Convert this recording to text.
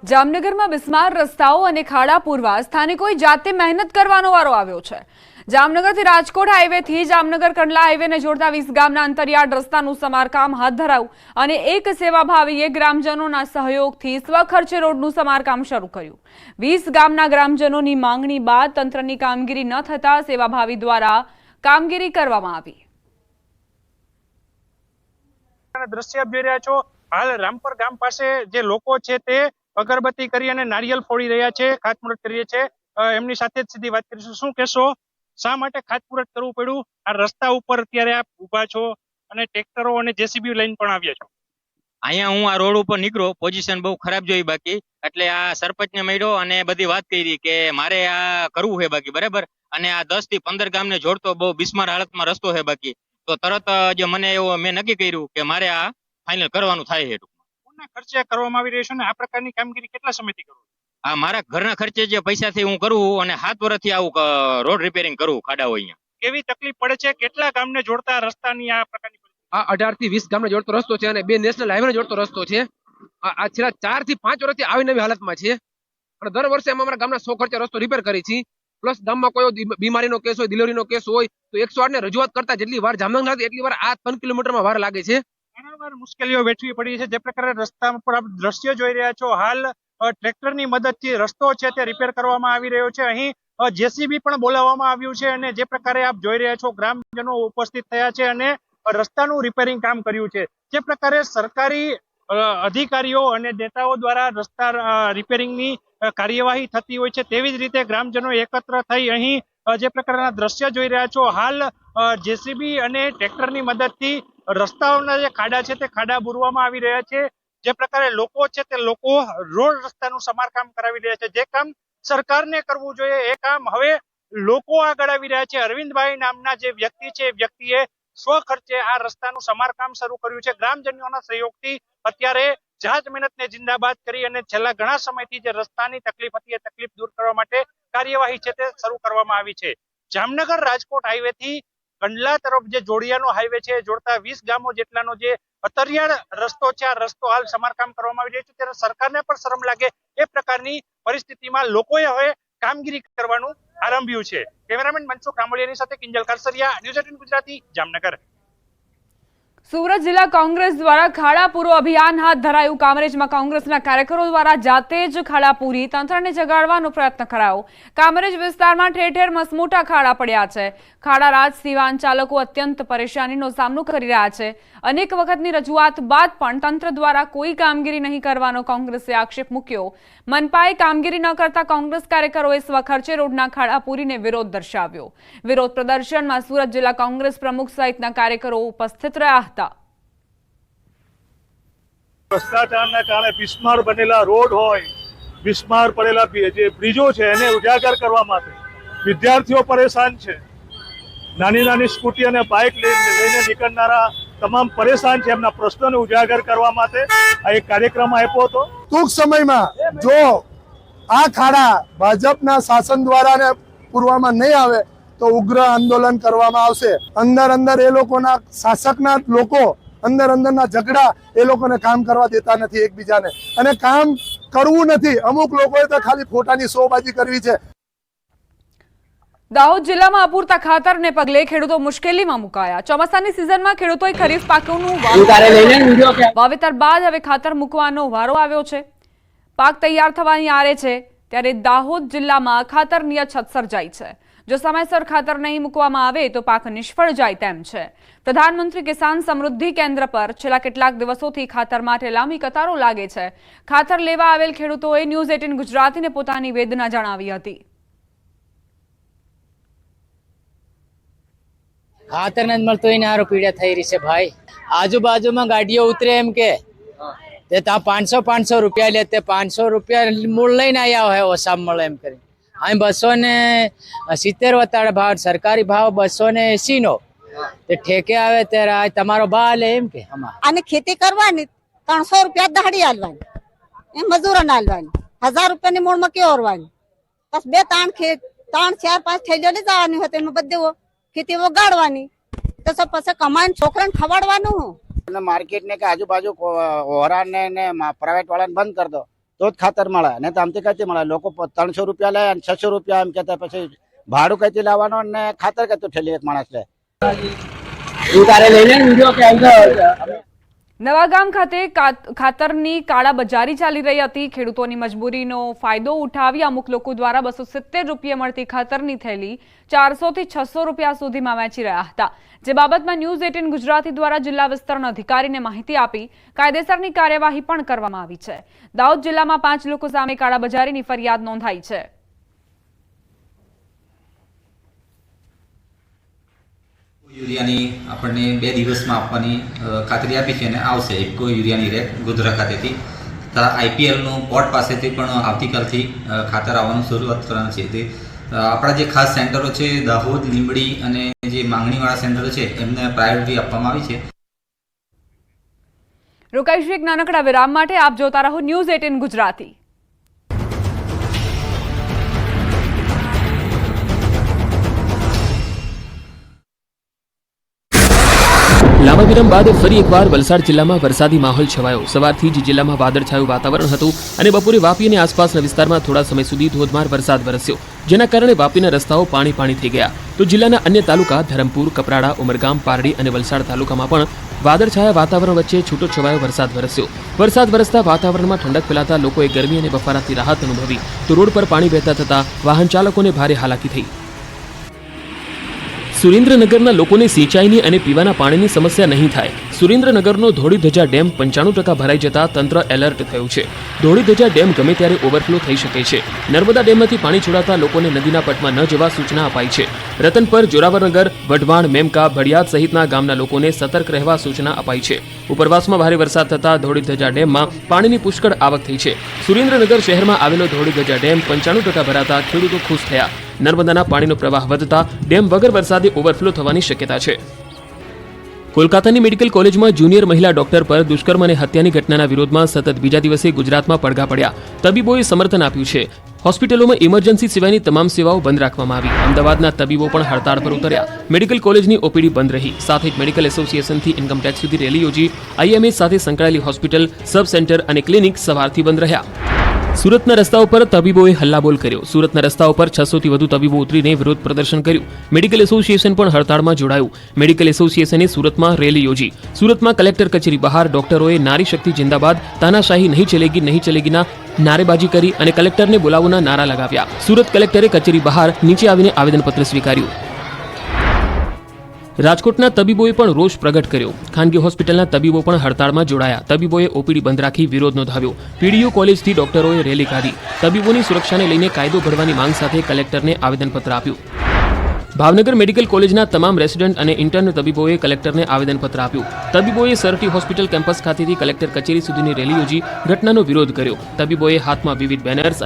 જામનગરમાં બિસ્માર રસ્તાઓ અને ખાડા પૂરવા સ્થાનિકોએ જાતે મહેનત કરવાનો વારો આવ્યો છે। જામનગરથી રાજકોટ હાઈવેથી જામનગર કંડલા હાઈવેને જોડતા 20 ગામના અંતરિયાળ રસ્તાનું સમારકામ હાથ ધરાયું અને એક સેવાભાવીએ ગ્રામજનોના સહયોગથી સ્વખર્ચે રોડનું સમારકામ શરૂ કર્યું। 20 ગામના ગ્રામજનોની માંગણી બાદ તંત્રની કામગીરી ન થતા સેવાભાવી દ્વારા કામગીરી કરવામાં આવી। દ્રશ્ય આપ જોઈ રહ્યા છો, હાલ રામપર ગામ પાસે જે લોકો છે તે અગરબત્તી કરી અને નારિયેલ ફોડી રહ્યા છે, ખાતમુહૂર્ત કરીએ છે। એમની સાથે જ સીધી વાત કરીશું। શું કહેશો, શા માટે ખાતમુહૂર્ત કરવું પડ્યું? આ રસ્તા ઉપર અત્યારે આપ ઊભા છો અને ટ્રેક્ટરો અને જેસીબી લઈને પણ આવ્યા છો। અહીંયા હું આ રોડ ઉપર નીકળ્યો, પોઝિશન બહુ ખરાબ જોઈ બાકી, એટલે આ સરપંચને મળ્યો અને બધી વાત કરી કે મારે આ કરવું છે બાકી, બરાબર। અને આ 10 થી 15 ગામને જોડતો બહુ બિસ્માર હાલતમાં રસ્તો છે બાકી, તો તરત જ મને એવો મેં નક્કી કર્યું કે મારે આ ફાઇનલ કરવાનું થાય છે। કોના ખર્ચે કરવામાં આવી રહ્યું છે અને આ પ્રકારની કામગીરી કેટલા સમયથી કરો? આ મારા ઘરના ખર્ચે જે પૈસાથી હું કરું અને 7 વર્ષથી આવું રોડ રિપેરિંગ કરું ખાડાઓ અહીંયા। કેવી તકલીફ પડે છે? કેટલા ગામને જોડતા રસ્તાની આ પ્રકારની? આ 18 થી 20 ગામને જોડતો રસ્તો છે અને 2 નેશનલ હાઈવે જોડતો રસ્તો છે। આ છેલ્લા 4 થી 5 વર્ષથી આવી નવી હાલતમાં છે અને દર વર્ષે અમે અમારા ગામના 100 ખર્ચે રસ્તો રિપેર કરી છે। પ્લસ ગામમાં કોઈ બીમારીનો કેસ હોય, ડિલિવરીનો કેસ હોય તો 108 ને રજૂઆત કરતા જેટલી વાર જામનગર લાગે એટલી વાર આ 3 કિલોમીટરમાં વાર લાગે છે। ઘણીવાર મુશ્કેલીઓ વેઠવી પડી છે। જે પ્રકારે રસ્તા પર આપ દ્રશ્ય જોઈ રહ્યા છો, હાલ ટ્રેક્ટરની મદદથી રસ્તો છે તે રિપેર કરવામાં આવી રહ્યો છે। અહીં જેસીબી પણ બોલાવવામાં આવ્યું છે અને જે પ્રકારે આપ જોઈ રહ્યા છો, ગ્રામજનો ઉપસ્થિત થયા છે અને રસ્તાનું રિપેરિંગ કામ કર્યું છે। જે પ્રકારે સરકારી અધિકારીઓ અને નેતાઓ દ્વારા રસ્તા રિપેરિંગની કાર્યવાહી થતી હોય છે, તેવી જ રીતે ગ્રામજનો એકત્ર થઈ અહીં જે પ્રકારના દ્રશ્ય જોઈ રહ્યા છો, હાલ જેસીબી અને ટ્રેક્ટરની મદદથી રસ્તાઓના જે ખાડા છે તે ખાડા બુરવામાં આવી રહ્યા છે। જે પ્રકારે લોકો છે તે લોકો રોડ રસ્તાનું સમારકામ કરાવી રહ્યા છે। જે કામ સરકારને કરવું જોઈએ એ કામ હવે લોકો આગળ આવી રહ્યા છે। અરવિંદભાઈ નામના જે વ્યક્તિ છે, વ્યક્તિએ સ્વખર્ચે આ રસ્તાનું સમારકામ શરૂ કર્યું છે। ગ્રામજનોના સહયોગથી અત્યારે જાત મહેનતને જિંદાબાદ કરી અને છેલ્લા ઘણા સમયથી જે રસ્તાની તકલીફ હતી એ તકલીફ દૂર કરવા માટે કાર્યવાહી છે તે શરૂ કરવામાં આવી છે। જામનગર રાજકોટ હાઈવેથી કંડલા તરફ જે જોડિયાનો હાઈવે છે, જોડતા 20 ગામો જેટલાનો જે અંતરિયાળ રસ્તો છે, આ રસ્તો હાલ સમારકામ કરવામાં આવી રહ્યો છે। ત્યારે સરકારને પણ શરમ લાગે એ પ્રકારની પરિસ્થિતિમાં લોકોએ હવે કામગીરી કરવાનું આરંભ્યું છે। કેમેરામેન મનસુખ કામળિયાની સાથે કિંજલ કારસરિયા, ન્યૂઝ 18 ગુજરાતી, જામનગર। સુરત જિલ્લા કોંગ્રેસ દ્વારા ખાડા પૂરો અભિયાન હાથ ધરાયું। કામરેજમાં કોંગ્રેસના કાર્યકરો દ્વારા જાતે જ ખાડા પૂરી તંત્રને જગાડવાનો પ્રયત્ન કરાયો। કામરેજ વિસ્તારમાં ઠેર ઠેર મસમોટા ખાડા પડ્યા છે। ખાડા રાજથી વાહન ચાલકો અત્યંત પરેશાનીનો સામનો કરી રહ્યા છે। અનેક વખતની રજૂઆત બાદ પણ તંત્ર દ્વારા કોઈ કામગીરી નહીં કરવાનો કોંગ્રેસે આક્ષેપ મૂક્યો। મનપાએ કામગીરી ન કરતા કોંગ્રેસ કાર્યકરોએ સ્વખર્ચે રોડના ખાડા પૂરીને વિરોધ દર્શાવ્યો। વિરોધ પ્રદર્શનમાં સુરત જિલ્લા કોંગ્રેસ પ્રમુખ સહિતના કાર્યકરો ઉપસ્થિત રહ્યા હતા। ભ્રષ્ટાચારના કારણે બિસ્માર બનેલા રોડ હોય, બિસ્માર પડેલા જે બ્રિજો છે એને ઉજાગર કરવા માટે વિદ્યાર્થીઓ પરેશાન છે। નાની નાની સ્કૂટી અને બાઇક લઈને નીકળનારા તમામ પરેશાન છે। એમના પ્રશ્નોને ઉજાગર કરવા માટે આ એક કાર્યક્રમ આપ્યો હતો। ટૂંક સમયમાં જો આ ખાડા ભાજપના શાસન દ્વારા પૂરવામાં નહીં આવે તો ઉગ્ર આંદોલન કરવામાં આવશે। અંદર એ લોકોના શાસકના લોકો અંદરના ઝઘડા એ લોકોને કામ કરવા દેતા નથી એકબીજાને, અને કામ કરવું નથી। અમુક લોકોએ તો ખાલી ફોટાની શોબાજી કરવી છે। દાહોદ જિલ્લામાં અપૂરતા ખાતરને પગલે ખેડૂતો મુશ્કેલીમાં મુકાયા। ચોમાસાની સિઝનમાં ખેડૂતોએ ખરીફ પાકોનું વાવેતર બાદ હવે ખાતર મૂકવાનો વારો આવ્યો છે। પાક તૈયાર થવાની આરે છે, ત્યારે દાહોદ જિલ્લામાં ખાતરની અછત સર્જાઈ છે। જો સમયસર ખાતર નહીં મૂકવામાં આવે તો પાક નિષ્ફળ જાય તેમ છે। પ્રધાનમંત્રી કિસાન સમૃદ્ધિ કેન્દ્ર પર છેલ્લા કેટલાક દિવસોથી ખાતર માટે લાંબી કતારો લાગે છે। ખાતર લેવા આવેલ ખેડૂતોએ ન્યૂઝ 18 ગુજરાતીને પોતાની વેદના જણાવી હતી। ખાતર નથી મળતું એને હારો પીડા થઈ રહી છે ભાઈ। આજુબાજુમાં ગાડીઓ ઉતરે એમ કે તે ત્યાં 500 રૂપિયા લે, તે 500 રૂપિયા મૂળ લઈને આવ્યા હોય ઓછામાં મળે એમ કરી। અહીં 270 વતાડે ભાવ, સરકારી ભાવ 280 નો, તે ઠેકે આવે ત્યારે તમારો ભાવ લે એમ કે। અને ખેતી કરવાની 300 રૂપિયા દહાડી આલવાની, એમ મજૂરોને આલવાની, 1000 રૂપિયાની મૂળમાં કેવો ઓરવાની, બસ 2 3 4 5 થેલીઓ લઈ જવાની હોય એમાં બધે ખેતી વગાડવાની, તો પછી કમાઈને છોકરાને ખવડાવવાનું। માર્કેટ ને કે આજુબાજુ ઓરા ને પ્રાઇવેટ વાળાને બંધ કરી દો તો જ ખાતર મળે, અને તો આમથી કઈથી મળે? લોકો 300 રૂપિયા લે અને 600 રૂપિયા એમ કહેતા, પછી ભાડું કઈથી લાવવાનું અને ખાતર કઈથી ઠેલી એક માણસ લે? નવાગામ ખાતે ખાતરની કાળાબજારી ચાલી રહી હતી। ખેડૂતોની મજબૂરીનો ફાયદો ઉઠાવી અમુક લોકો દ્વારા 270 રૂપિયા મળતી ખાતરની થેલી 400 થી 600 રૂપિયા સુધીમાં વેચી રહ્યા હતા, જે બાબતમાં ન્યૂઝ 18 ગુજરાતી દ્વારા જિલ્લા વિસ્તરણ અધિકારીને માહિતી આપી કાયદેસરની કાર્યવાહી પણ કરવામાં આવી છે। દાહોદ જિલ્લામાં 5 લોકો સામે કાળાબજારીની ફરિયાદ નોંધાઈ છે। યુરિયાની આપણને 2 દિવસમાં આપવાની ખાતરી આપી છે અને આવશે એક યુરિયાની રેક ગોધરા ખાતેથી તથા આઈપીએલનું પોર્ટ પાસેથી પણ આવતીકાલથી ખાતર આવવાનું શરૂઆત કરવાનું છે। તે આપણા જે ખાસ સેન્ટરો છે દાહોદ, લીંબડી અને જે માંગણીવાળા સેન્ટરો છે એમને પ્રાયોરિટી આપવામાં આવી છે। રોકાઈશું એક નાનકડા વિરામ માટે। આપ જોતા રહો ન્યૂઝ 18 ગુજરાતી। લાંબા વિરામ બાદ ફરી એકવાર વલસાડ જિલ્લામાં વરસાદી માહોલ છવાયો। સવારથી જ જિલ્લામાં વાદળછાયું વાતાવરણ હતું અને બપોરે વાપી અને આસપાસના વિસ્તારમાં થોડા સમય સુધી ધોધમાર વરસાદ વરસ્યો, જેના કારણે વાપીના રસ્તાઓ પાણી થઈ ગયા। તો જિલ્લાના અન્ય તાલુકા ધરમપુર, કપરાડા, ઉમરગામ, પારડી અને વલસાડ તાલુકામાં પણ વાદળછાયા વાતાવરણ વચ્ચે છૂટોછવાયો વરસાદ વરસ્યો। વરસાદ વરસતા વાતાવરણમાં ઠંડક ફેલાતા લોકોએ ગરમી અને બફારાથી રાહત અનુભવી, તો રોડ પર પાણી વહેતા થતા વાહન ચાલકોને ભારે હાલાકી થઈ। સુરેન્દ્રનગરના લોકોને સિંચાઈની અને પીવાના પાણીની સમસ્યા નહીં થાય। સુરેન્દ્રનગરનો ધોળીધજા ડેમ 95% ભરાઈ જતા તંત્ર એલર્ટ થયું છે। ધોળીધજા ડેમ ગમે ત્યારે ઓવરફ્લો થઈ શકે છે। નર્મદા ડેમમાંથી પાણી છોડાતા લોકોને નદીના પટમાં ન જવા સૂચના અપાઈ છે। રતનપર, જોરાવરનગર, વઢવાણ, મેમકા, ભડિયાદ સહિતના ગામના લોકોને સતર્ક રહેવા સૂચના અપાઈ છે। ઉપરવાસમાં ભારે વરસાદ થતા ધોળીધજા ડેમમાં પાણીની પુષ્કળ આવક થઈ છે। સુરેન્દ્રનગર શહેરમાં આવેલો ધોળીધજા ડેમ 95% ભરાતા ખેડૂતો ખુશ થયા। નર્મદાના પાણીનો પ્રવાહ વધતા ડેમ વગર વરસાદે ઓવરફ્લો થવાની શક્યતા છે। કોલકાતાની મેડિકલ કોલેજમાં જુનિયર મહિલા ડોક્ટર પર દુષ્કર્મ અને હત્યાની ઘટનાના વિરોધમાં સતત બીજા દિવસે ગુજરાતમાં પડઘા પડ્યા। તબીબોએ સમર્થન આપ્યું છે। હોસ્પિટલોમાં ઇમરજન્સી સિવાયની તમામ સેવાઓ બંધ રાખવામાં આવી। અમદાવાદના તબીબો પણ હડતાળ પર ઉતર્યા। મેડિકલ કોલેજની ઓપીડી બંધ રહી। સાથે જ મેડિકલ એસોસિએશનથી ઇન્કમટેક્સ સુધી રેલી યોજી આઈએમએ સાથે સંકળાયેલી હોસ્પિટલ, સબ સેન્ટર અને ક્લિનિક સવારથી બંધ રહ્યા। સુરતના રસ્તાઓ પર તબીબોએ હલ્લાબોલ કર્યો। સુરતના રસ્તાઓ પર 600 થી વધુ તબીબો ઉતરીને વિરોધ પ્રદર્શન કર્યું। મેડિકલ એસોસિએશન પણ હડતાળમાં જોડાયું। મેડિકલ એસોસિએશને સુરતમાં રેલી યોજી। સુરતમાં કલેક્ટર કચેરી બહાર ડોક્ટરોએ નારી શક્તિ જિંદાબાદ, તાનાશાહી નહીં ચલેગીના નારેબાજી કરી અને કલેક્ટરને બોલાવવાના નારા લગાવ્યા। સુરત કલેક્ટરે કચેરી બહાર નીચે આવીને આવેદનપત્ર સ્વીકાર્યું। રાજકોટના તબીબોએ પણ રોષ પ્રગટ કર્યો। ખાનગી હોસ્પિટલના તબીબો પણ હડતાળમાં જોડાયા। તબીબોએ ઓપીડી બંધ રાખી વિરોધ નોંધાવ્યો। પીડીયુ કોલેજથી ડોક્ટરોએ રેલી કાઢી। તબીબોની સુરક્ષાને લઈને કાયદો ઘડવાની માંગ સાથે કલેક્ટરને આવેદનપત્ર આપ્યું। ભાવનગર મેડિકલ કોલેજના તમામ રેસિડેન્ટ અને ઇન્ટર્ન તબીબોએ કલેક્ટરને આવેદનપત્ર આપ્યું। તબીબોએ સરટી હોસ્પિટલ કેમ્પસ ખાતેથી કલેક્ટર કચેરી સુધીની રેલી યોજી ઘટનાનો વિરોધ કર્યો। તબીબોએ હાથમાં વિવિધ બેનર્સ